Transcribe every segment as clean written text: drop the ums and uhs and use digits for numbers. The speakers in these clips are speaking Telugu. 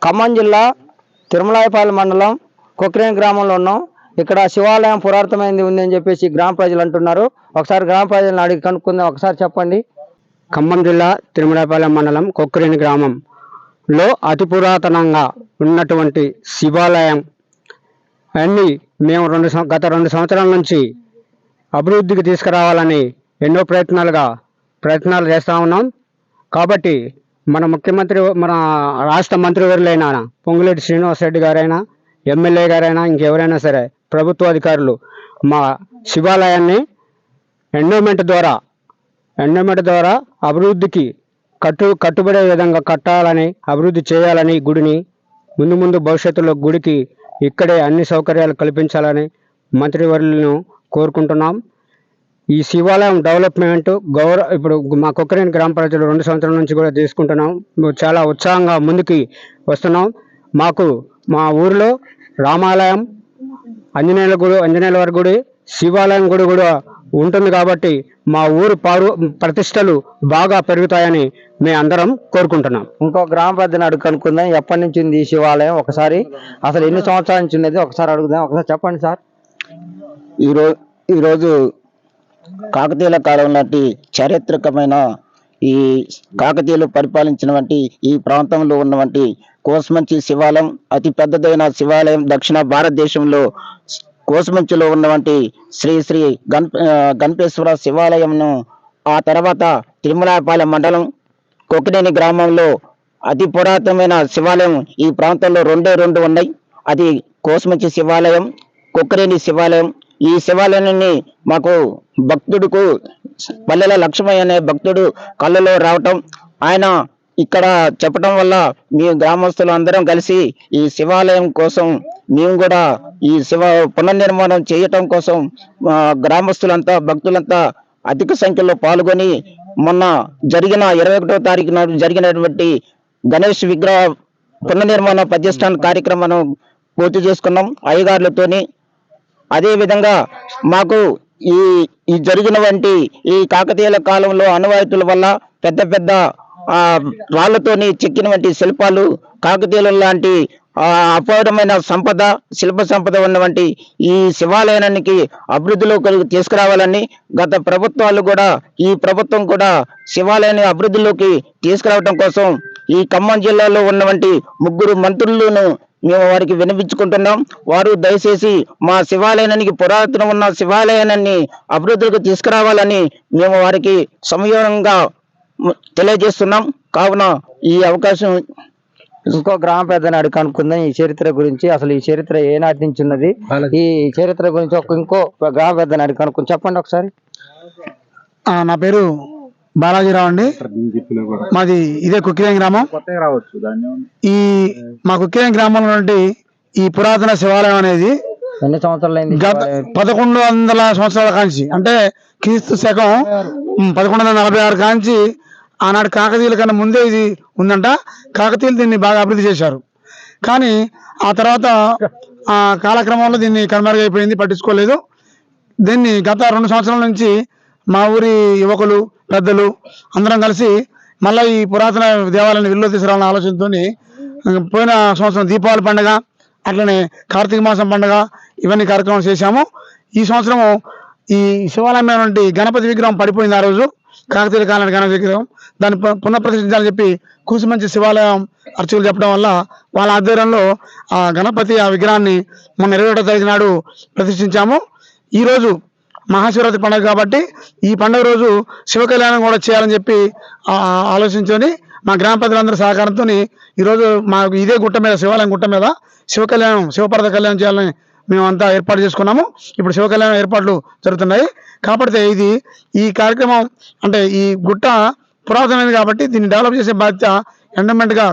ఖమ్మం జిల్లా తిరుమలాయపాలెం మండలం కొక్కిరేని గ్రామంలో ఉన్నాం. ఇక్కడ శివాలయం పురాతనమైంది ఉంది అని చెప్పేసి గ్రామ ప్రజలు అంటున్నారు. ఒకసారి గ్రామ ప్రజలను అడిగి కనుక్కుందాం. ఒకసారి చెప్పండి. ఖమ్మం జిల్లా తిరుమలాయపాలెం మండలం కొక్కిరేని గ్రామంలో అతి పురాతనంగా ఉన్నటువంటి శివాలయం అన్ని మేము గత 2 సంవత్సరాల నుంచి అభివృద్ధికి తీసుకురావాలని ఎన్నో ప్రయత్నాలు చేస్తూ ఉన్నాం. కాబట్టి మన ముఖ్యమంత్రి, మన రాష్ట్ర మంత్రివర్యులైన పొంగులేటి శ్రీనివాసరెడ్డి గారైనా, ఎమ్మెల్యే గారైనా, ఇంకెవరైనా సరే ప్రభుత్వ అధికారులు మా శివాలయాన్ని ఎండోమెంట్ ద్వారా అభివృద్ధికి కట్టుబడే విధంగా కట్టాలని, అభివృద్ధి చేయాలని, గుడిని ముందు భవిష్యత్తులో గుడికి ఇక్కడే అన్ని సౌకర్యాలు కల్పించాలని మంత్రివర్యులను కోరుకుంటున్నాం. ఈ శివాలయం డెవలప్మెంట్ ఇప్పుడు మా కొక్కిరేని గ్రామ ప్రజలు 2 సంవత్సరాల నుంచి కూడా తీసుకుంటున్నాం. చాలా ఉత్సాహంగా ముందుకి వస్తున్నాం. మాకు మా ఊరిలో రామాలయం, ఆంజనేయుల గుడి, శివాలయం గుడి కూడా ఉంటుంది. కాబట్టి మా ఊరు ప్రతిష్టలు బాగా పెరుగుతాయని మేము అందరం కోరుకుంటున్నాం. ఇంకో గ్రామ పెద్దని అడుగు కనుక్కుందాం. ఎప్పటి నుంచి ఉంది ఈ శివాలయం, ఒకసారి అసలు ఎన్ని సంవత్సరాల నుంచి ఉన్నది ఒకసారి అడుగుదాం. ఒకసారి చెప్పండి సార్. ఈరోజు కాకతీయుల కాలం నాటి చారిత్రకమైన ఈ కాకతీయులు పరిపాలించినటువంటి ఈ ప్రాంతంలో ఉన్నటువంటి కోసమంచి శివాలయం అతి పెద్దదైన శివాలయం. దక్షిణ భారతదేశంలో కోసమంచిలో ఉన్నటువంటి శ్రీ గణపేశ్వర శివాలయంను, ఆ తర్వాత తిరుమలాయపాలెం మండలం కొక్కిరేని గ్రామంలో అతి పురాతనమైన శివాలయం ఈ ప్రాంతంలో 2 ఉన్నాయి. అది కోసమంచి శివాలయం, కొక్కిరేని శివాలయం. ఈ శివాలయాన్ని మాకు భక్తుడుకు పల్లెల లక్ష్మయ్య అనే భక్తుడు కళ్ళలో రావటం, ఆయన ఇక్కడ చెప్పడం వల్ల మేము గ్రామస్తులు అందరం కలిసి ఈ శివాలయం కోసం మేము కూడా ఈ పునర్నిర్మాణం చేయటం కోసం గ్రామస్తులంతా, భక్తులంతా అధిక సంఖ్యలో పాల్గొని మొన్న జరిగిన 21వ తారీఖు నాడు జరిగినటువంటి గణేష్ విగ్రహ పునర్నిర్మాణ ప్రతిష్టాన కార్యక్రమాన్ని పూర్తి చేసుకున్నాం అయ్యగారులతోని. అదే విధంగా మాకు ఈ జరిగినటువంటి ఈ కాకతీయుల కాలంలో అనువాయితుల వల్ల పెద్ద రాళ్లతోని చెక్కినటువంటి శిల్పాలు, కాకతీయుల లాంటి అపారమైన శిల్ప సంపద ఉన్నటువంటి ఈ శివాలయానికి అభివృద్ధిలో తీసుకురావాలని గత ప్రభుత్వాలు కూడా, ఈ ప్రభుత్వం కూడా శివాలయాన్ని అభివృద్ధిలోకి తీసుకురావడం కోసం ఈ ఖమ్మం జిల్లాలో ఉన్నటువంటి 3 మంత్రులను మేము వారికి వినిపించుకుంటున్నాం. వారు దయచేసి మా శివాలయానికి, పురాతన ఉన్న శివాలయాన్ని అభివృద్ధికి తీసుకురావాలని మేము వారికి సమయంగా తెలియజేస్తున్నాం. కావున ఈ అవకాశం. ఇంకో గ్రామ పెద్దని అడిగి కనుక్కుందాం ఈ చరిత్ర గురించి. అసలు ఈ చరిత్ర ఏనాటి నుంచి ఉన్నది, ఈ చరిత్ర గురించి ఇంకో గ్రామ పెద్దని అడిగి కనుక్కుంది. చెప్పండి ఒకసారి. నా పేరు బాలాజీరావు అండి. మాది ఇదే కొక్కిరేని గ్రామం. మా కొక్కిరేని గ్రామంలో ఈ పురాతన శివాలయం అనేది ఎన్ని సంవత్సరాలైంది? 1100 సంవత్సరాల కాంచి, అంటే క్రీస్తు శకం 1146 కాంచి, ఆనాడు కాకతీయుల కన్నా ముందే ఇది ఉందంట. కాకతీయులు దీన్ని బాగా అభివృద్ధి చేశారు. కానీ ఆ తర్వాత కాలక్రమంలో దీన్ని కనుమరుగైపోయింది, పట్టించుకోలేదు. దీన్ని గత 2 సంవత్సరాల నుంచి మా ఊరి యువకులు, పెద్దలు అందరం కలిసి మళ్ళీ ఈ పురాతన దేవాలయాన్ని విలువ తీసుకురావాలనే ఆలోచనతో పోయిన సంవత్సరం దీపావళి పండుగ, అట్లనే కార్తీక మాసం పండుగ ఇవన్నీ కార్యక్రమాలు చేశాము. ఈ సంవత్సరము ఈ శివాలయం గణపతి విగ్రహం పడిపోయింది. ఆ రోజు కాకతీయుల కాలం గణపతి విగ్రహం, దాన్ని పునఃప్రతిష్ఠించాలని చెప్పి కూసుమంచి శివాలయం అర్చకులు చెప్పడం వల్ల వాళ్ళ ఆధ్వర్యంలో ఆ గణపతి ఆ విగ్రహాన్ని మొన్న 21వ తారీఖు నాడు ప్రతిష్ఠించాము. ఈరోజు మహాశివరాత్రి పండుగ కాబట్టి ఈ పండుగ రోజు శివ కళ్యాణం కూడా చేయాలని చెప్పి ఆలోచించుకొని మా గ్రామ ప్రజలందరి సహకారంతో ఈరోజు మాకు ఇదే గుట్ట మీద, శివాలయం గుట్ట మీద శివపర్వత కళ్యాణం చేయాలని మేమంతా ఏర్పాటు చేసుకున్నాము. ఇప్పుడు శివ కళ్యాణం ఏర్పాట్లు జరుగుతున్నాయి. కాబట్టి ఈ కార్యక్రమం అంటే ఈ గుట్ట పురాతనమైనది కాబట్టి దీన్ని డెవలప్ చేసే బాధ్యత ఎండోమెంట్గా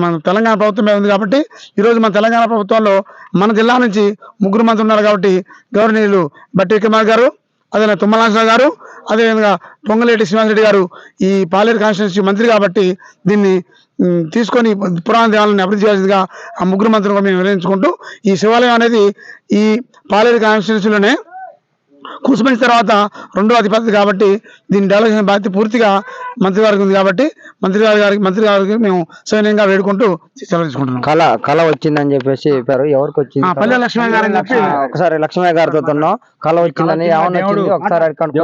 మన తెలంగాణ ప్రభుత్వమే ఉంది. కాబట్టి ఈరోజు మన తెలంగాణ ప్రభుత్వంలో మన జిల్లా నుంచి 3 మంది ఉన్నారు. కాబట్టి గౌరవనీయులు బట్టి విక్రమార్క గారు, అదే తుమ్మల గారు, అదేవిధంగా పొంగులేటి శ్రీనివాసరెడ్డి గారు ఈ పాలేరు కాన్స్టిట్యున్సీ మంత్రి కాబట్టి దీన్ని తీసుకొని పురాణ దేవాలయాన్ని అభివృద్ధి చేయాల్సిందిగా ఆ 3 మంత్రులు మేము నిర్ణయించుకుంటూ, ఈ శివాలయం అనేది ఈ పాలేరు కాన్స్టిట్యున్సీలోనే కూసుమంచి తర్వాత రెండో అతిపెద్దది కాబట్టి దీన్ని డెవలప్ చేసిన బాధ్యత పూర్తిగా మంత్రి గారికి ఉంది కాబట్టి మంత్రి గారికి మేము సైన్యంగా వేడుకుంటూ సెలవు తీసుకుంటున్నాం. కళ వచ్చిందని చెప్పేసి చెప్పారు. ఎవరికి వచ్చింది? పల్లె లక్ష్మణ్ గారు అని చెప్పి ఒకసారి లక్ష్మయ్య గారితో ఉన్నాం. కళ వచ్చిందని ఏమన్నా వచ్చింది ఒకసారి అడగండి.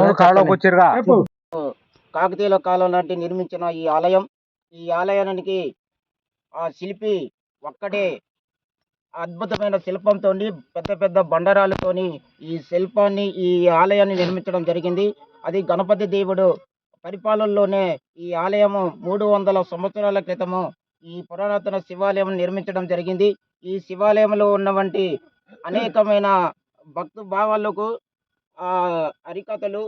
కాకతీయుల కాలం నాటి నిర్మించిన ఈ ఆలయానికి ఆ శిల్పి ఒక్కడే అద్భుతమైన శిల్పంతో పెద్ద పెద్ద బండరాలతోని ఈ ఆలయాన్ని నిర్మించడం జరిగింది. అది గణపతి దేవుడు పరిపాలనలోనే ఈ ఆలయము 300 సంవత్సరాల క్రితము ఈ పురాతన శివాలయం నిర్మించడం జరిగింది. ఈ శివాలయంలో ఉన్నటువంటి అనేకమైన భక్తు భావాలకు హరికథలు,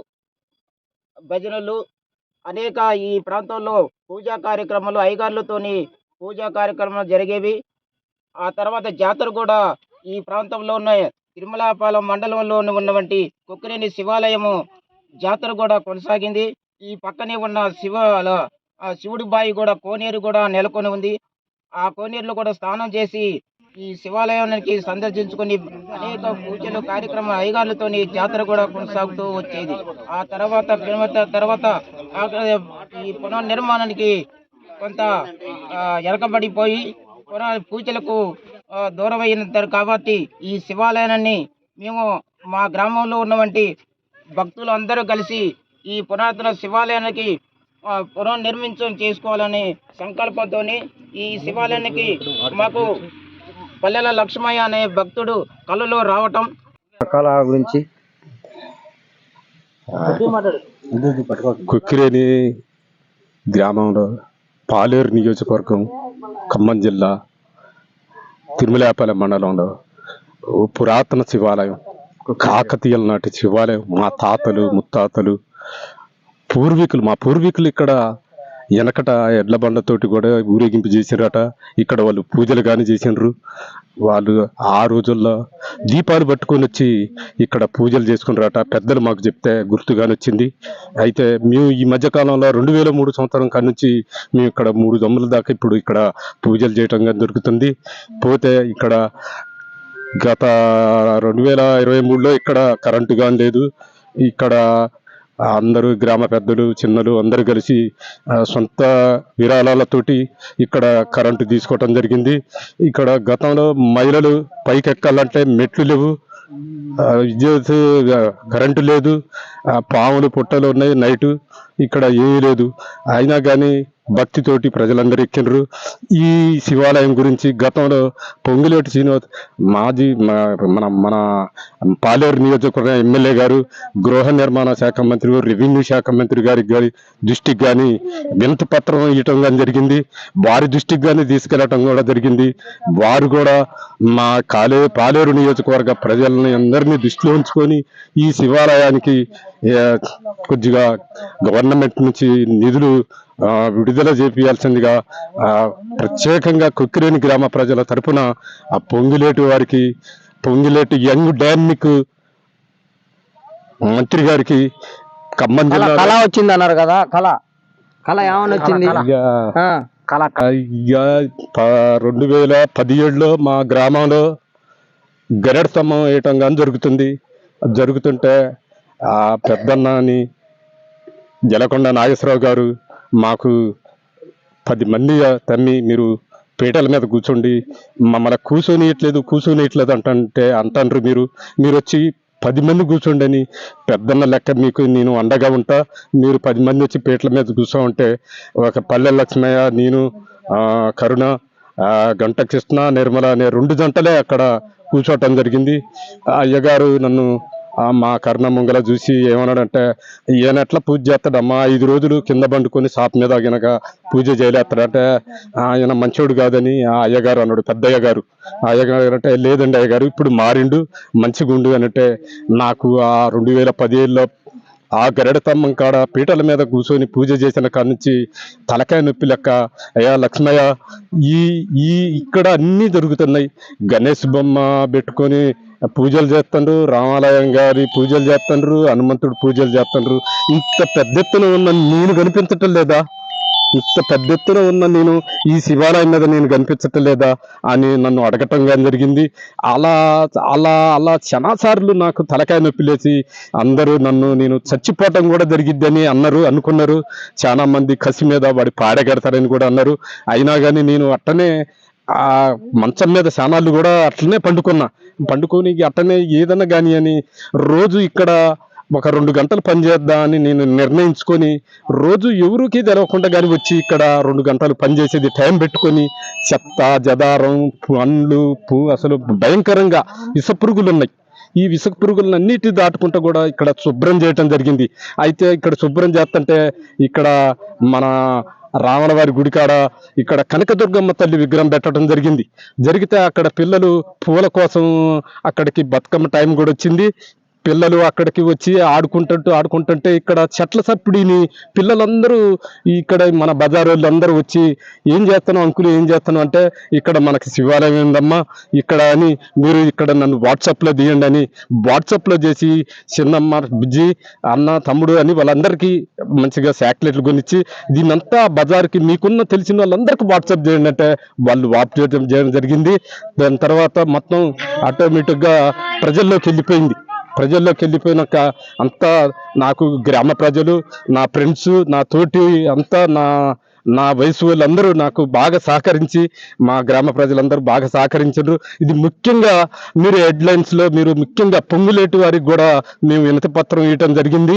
భజనలు, అనేక ఈ ప్రాంతంలో పూజా కార్యక్రమాలు అయ్యగారులతోని పూజా కార్యక్రమాలు జరిగేవి. ఆ తర్వాత జాతర కూడా ఈ ప్రాంతంలో ఉన్న తిరుమలాపాలెం మండలంలో ఉన్నటువంటి కొక్కినేని శివాలయము జాతర కూడా కొనసాగింది. ఈ పక్కనే ఉన్న శివుడి బాయి కూడా కోనేరు కూడా నెలకొని ఉంది. ఆ కోనేరులో కూడా స్నానం చేసి ఈ శివాలయానికి సందర్శించుకుని అనేక పూజలు కార్యక్రమాలు అయ్యగారులతోని జాతర కూడా కొనసాగుతూ వచ్చేది. ఆ తర్వాత ఈ పునర్నిర్మాణానికి కొంత వెనకబడిపోయి పూజలకు దూరమైనారు కాబట్టి ఈ శివాలయాన్ని మేము మా గ్రామంలో ఉన్నటువంటి భక్తులు అందరూ కలిసి ఈ పురాతన శివాలయానికి పునర్నిర్మించడం చేసుకోవాలనే సంకల్పంతో ఈ శివాలయానికి మాకు పల్లెల లక్ష్మయ్య అనే భక్తుడు కళలో రావటం కళ గురించి కొక్కిరేని గ్రామంలో పాలేరు నియోజకవర్గం ఖమ్మం జిల్లా తిరుమలాపాలెం మండలంలో పురాతన శివాలయం, కాకతీయుల నాటి శివాలయం. మా తాతలు ముత్తాతలు మా పూర్వీకులు ఇక్కడ వెనకట ఎడ్ల బండతోటి కూడా ఊరేగింపు చేసిరట. ఇక్కడ వాళ్ళు పూజలు కానీ చేసినారు. వాళ్ళు ఆ రోజుల్లో దీపాలు పట్టుకొని వచ్చి ఇక్కడ పూజలు చేసుకున్నారట. పెద్దలు మాకు చెప్తే గుర్తుగాని వచ్చింది. అయితే మేము ఈ మధ్యకాలంలో 2003 సంవత్సరం కాడి నుంచి మేము ఇక్కడ 3 జమ్ముల దాకా ఇప్పుడు ఇక్కడ పూజలు చేయటంగా దొరుకుతుంది. పోతే ఇక్కడ గత 2023లో ఇక్కడ కరెంటు కానీ లేదు. ఇక్కడ అందరూ గ్రామ పెద్దలు చిన్నలు అందరూ కలిసి సొంత విరాళాలతోటి ఇక్కడ కరెంటు తీసుకోవటం జరిగింది. ఇక్కడ గతంలో మహిళలు పైకి ఎక్కాలంటే మెట్లు లేవు, విద్యుత్ కరెంటు లేదు, పాములు పుట్టలు ఉన్నాయి నైటు. ఇక్కడ ఏమీ లేదు. అయినా కానీ భక్తితోటి ప్రజలందరూ ఎక్కినరు. ఈ శివాలయం గురించి గతంలో పొంగులేటి శ్రీనివాస్ మన పాలేరు నియోజకవర్గ ఎమ్మెల్యే గారు, గృహ నిర్మాణ శాఖ మంత్రి, రెవెన్యూ శాఖ మంత్రి గారి దృష్టికి కానీ వినతి పత్రం ఇవ్వటం కానీ జరిగింది. వారి దృష్టికి కానీ తీసుకెళ్లటం కూడా జరిగింది. వారు కూడా మా పాలేరు నియోజకవర్గ ప్రజలని అందరినీ దృష్టిలో ఉంచుకొని ఈ శివాలయానికి కొద్దిగా గవర్నమెంట్ నుంచి నిధులు విడుదల చేయాల్సిందిగా ప్రత్యేకంగా కొక్కిరేని గ్రామ ప్రజల తరపున ఆ పొంగిలేటి యంగ్ డైనమిక్ మంత్రి గారికి ఖమ్మం జిల్లా కళ వచ్చింది అన్నారు కదా. కళ ఏమని వచ్చింది? 2017లో మా గ్రామంలో గరెడ స్తంభం వేయటం కానీ జరుగుతుంటే ఆ పెద్దన్నని జలకొండ నాగేశ్వరరావు గారు మాకు 10 మంది తమ్మి మీరు పీటల మీద కూర్చోండి, మమ్మల్ని కూర్చోనియట్లేదు అంటారు. మీరు వచ్చి 10 మంది కూర్చోండి అని పెద్దన్న లెక్క మీకు నేను అండగా ఉంటా, మీరు 10 మంది వచ్చి పీటల మీద కూర్చోంటే ఒక పల్లె లక్ష్మయ్య, నేను, కరుణ, గంట కృష్ణ, నిర్మల అనే 2 జంటలే అక్కడ కూర్చోవటం జరిగింది. అయ్యగారు నన్ను మా కర్ణ ముంగల చూసి ఏమన్నాడంటే, ఈయన ఎట్లా పూజ చేస్తాడమ్మా, 5 రోజులు కింద పండుకొని సాప్ మీద గనక పూజ చేయలేస్తాడంటే ఆయన మంచోడు కాదని ఆ అయ్యగారు అన్నాడు. పెద్ద అయ్యగారు అంటే లేదండి అయ్యగారు ఇప్పుడు మారిండు మంచిగుండు అనంటే, నాకు ఆ 2017లో ఆ గరెడ స్తంభం కాడ పీటల మీద కూర్చొని పూజ చేసిన కాడ నుంచి తలకాయ నొప్పి లెక్క. అయ్యా లక్ష్మయ్య, ఇక్కడ అన్నీ జరుగుతున్నాయి. గణేష్ బొమ్మ పెట్టుకొని పూజలు చేస్తుండ్రు, రామాలయం గారి పూజలు చేస్తుండ్రు, హనుమంతుడు పూజలు చేస్తుండ్రు. ఇంత పెద్ద ఎత్తున ఉన్న నేను కనిపించటం లేదా? ఇంత పెద్ద ఎత్తున ఉన్న నేను ఈ శివాలయం మీద నేను కనిపించటం లేదా అని నన్ను అడగటం కానీ జరిగింది. అలా అలా అలా చాలాసార్లు నాకు తలకాయ నొప్పి లేచి అందరూ నేను చచ్చిపోవటం కూడా జరిగిద్దని అనుకున్నారు. చాలా మంది కసి మీద వాడి పాడగడతారని కూడా అన్నారు. అయినా కానీ నేను అట్టనే ఆ మంచం మీద శానాళ్ళు కూడా అట్లనే పండుకొని అట్టనే ఏదన్నా కానీ అని రోజు ఇక్కడ ఒక 2 గంటలు పనిచేద్దామని నేను నిర్ణయించుకొని రోజు ఎవరికి తెలవకుండా కానీ వచ్చి ఇక్కడ 2 గంటలు పనిచేసేది టైం పెట్టుకొని చెత్త జదారం పండ్లు అసలు భయంకరంగా విష పురుగులు ఉన్నాయి. ఈ విష పురుగులన్నిటి దాటుకుంటూ కూడా ఇక్కడ శుభ్రం చేయటం జరిగింది. అయితే ఇక్కడ శుభ్రం చేస్తుంటే ఇక్కడ మన రావణవారి గుడికాడ ఇక్కడ కనకదుర్గమ్మ తల్లి విగ్రహం పెట్టడం జరిగితే అక్కడ పిల్లలు పూల కోసం అక్కడికి బతుకమ్మ టైం కూడా వచ్చింది. పిల్లలు అక్కడికి వచ్చి ఆడుకుంటుంటే ఇక్కడ చెట్ల సప్పుడిని పిల్లలందరూ ఇక్కడ మన బజార్ వాళ్ళందరూ వచ్చి ఏం చేస్తాను అంకులు ఏం చేస్తాను అంటే ఇక్కడ మనకి శివాలయం ఉందమ్మా ఇక్కడ అని మీరు ఇక్కడ నన్ను వాట్సాప్లో తీయండి అని వాట్సాప్లో చేసి చిన్నమ్మ బుజ్జి అన్న తమ్ముడు అని వాళ్ళందరికీ మంచిగా శాటిలైట్లు కొనిచ్చి దీన్నంతా బజార్కి మీకున్న తెలిసిన వాళ్ళందరికీ వాట్సాప్ చేయండి అంటే వాళ్ళు వాట్సాప్ చేయడం జరిగింది. దాని తర్వాత మొత్తం ఆటోమేటిక్గా ప్రజల్లోకి వెళ్ళిపోయినాక అంతా నాకు గ్రామ ప్రజలు నా ఫ్రెండ్స్ నా తోటి అంతా నా వయసు వాళ్ళందరూ నాకు బాగా సహకరించి మా గ్రామ ప్రజలందరూ బాగా సహకరించారు. ఇది ముఖ్యంగా మీరు హెడ్లైన్స్లో మీరు ముఖ్యంగా పొంగులేటి వారికి కూడా మేము వినతి పత్రం ఇవ్వటం జరిగింది.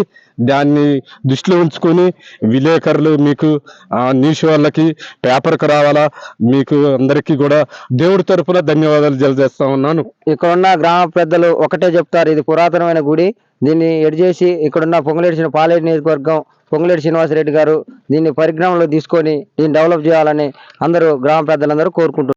దాన్ని దృష్టిలో ఉంచుకొని విలేకరులు మీకు న్యూస్ వాళ్ళకి పేపర్కి రావాలా మీకు అందరికీ కూడా దేవుడి తరఫున ధన్యవాదాలు తెలియజేస్తా ఉన్నాను. ఇక్కడున్న గ్రామ పెద్దలు ఒకటే చెప్తారు, ఇది పురాతనమైన గుడి, దీన్ని ఎడిచేసి ఇక్కడున్న పొంగులేటి పాలేటి నియోజకవర్గం పొంగులేటి శ్రీనివాసరెడ్డి గారు దీన్ని పరిజ్ఞానంలో తీసుకొని దీన్ని డెవలప్ చేయాలని అందరూ గ్రామ పెద్దలందరూ కోరుకుంటున్నారు.